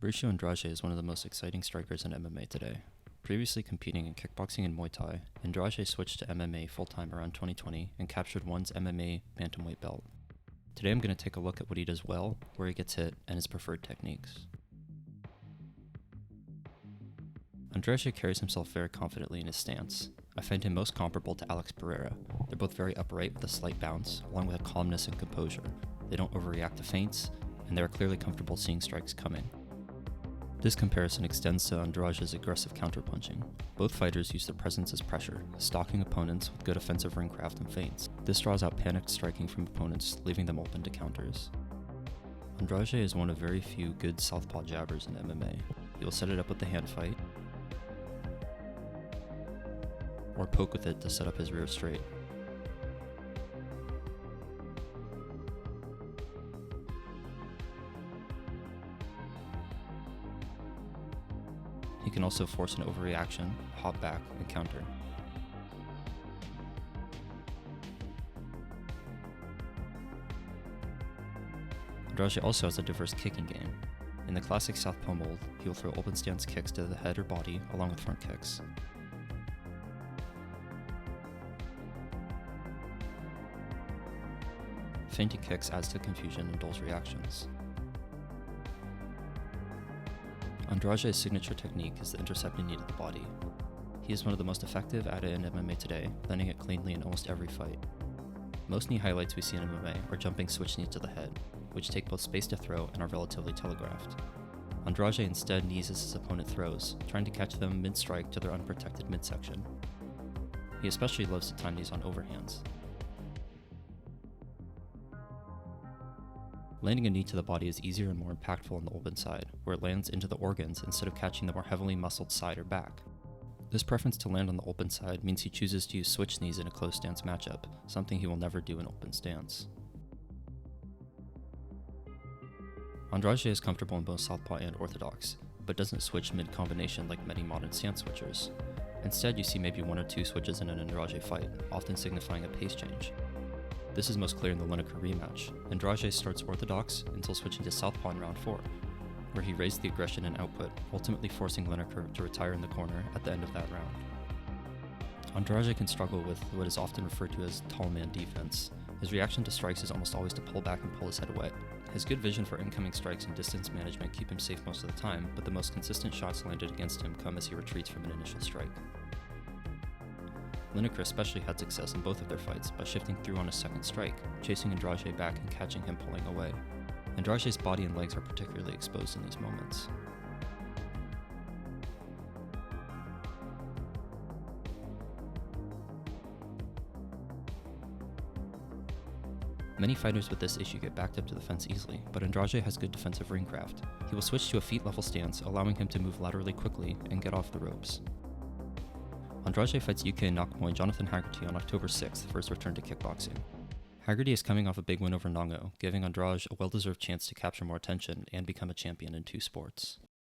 Fabricio Andrade is one of the most exciting strikers in MMA today. Previously competing in kickboxing and Muay Thai, Andrade switched to MMA full-time around 2020 and captured ONE's MMA bantamweight belt. Today I'm going to take a look at what he does well, where he gets hit, and his preferred techniques. Andrade carries himself very confidently in his stance. I find him most comparable to Alex Pereira. They're both very upright with a slight bounce, along with a calmness and composure. They don't overreact to feints, and they are clearly comfortable seeing strikes coming. This comparison extends to Andrade's aggressive counterpunching. Both fighters use their presence as pressure, stalking opponents with good offensive ring craft and feints. This draws out panicked striking from opponents, leaving them open to counters. Andrade is one of very few good southpaw jabbers in MMA. He will set it up with the hand fight, or poke with it to set up his rear straight. He can also force an overreaction, hop back, and counter. Andrade also has a diverse kicking game. In the classic southpaw mold, he will throw open stance kicks to the head or body along with front kicks. Feinting kicks adds to confusion and dulls reactions. Andrade's signature technique is the intercepting knee to the body. He is one of the most effective at it in MMA today, landing it cleanly in almost every fight. Most knee highlights we see in MMA are jumping switch knees to the head, which take both space to throw and are relatively telegraphed. Andrade instead knees as his opponent throws, trying to catch them mid-strike to their unprotected midsection. He especially loves to time these on overhands. Landing a knee to the body is easier and more impactful on the open side, where it lands into the organs instead of catching the more heavily muscled side or back. This preference to land on the open side means he chooses to use switch knees in a close stance matchup, something he will never do in open stance. Andrade is comfortable in both southpaw and orthodox, but doesn't switch mid-combination like many modern stance switchers. Instead, you see maybe one or two switches in an Andrade fight, often signifying a pace change. This is most clear in the Lineker rematch. Andrade starts orthodox until switching to southpaw in round 4, where he raised the aggression and output, ultimately forcing Lineker to retire in the corner at the end of that round. Andrade can struggle with what is often referred to as tall man defense. His reaction to strikes is almost always to pull back and pull his head away. His good vision for incoming strikes and distance management keep him safe most of the time, but the most consistent shots landed against him come as he retreats from an initial strike. Lineker especially had success in both of their fights by shifting through on a second strike, chasing Andrade back and catching him pulling away. Andrade's body and legs are particularly exposed in these moments. Many fighters with this issue get backed up to the fence easily, but Andrade has good defensive ring craft. He will switch to a feet-level stance, allowing him to move laterally quickly and get off the ropes. Andrade fights UK Nakmoy Jonathan Haggerty on October 6th for his return to kickboxing. Haggerty is coming off a big win over Nongo, giving Andrade a well-deserved chance to capture more attention and become a champion in two sports.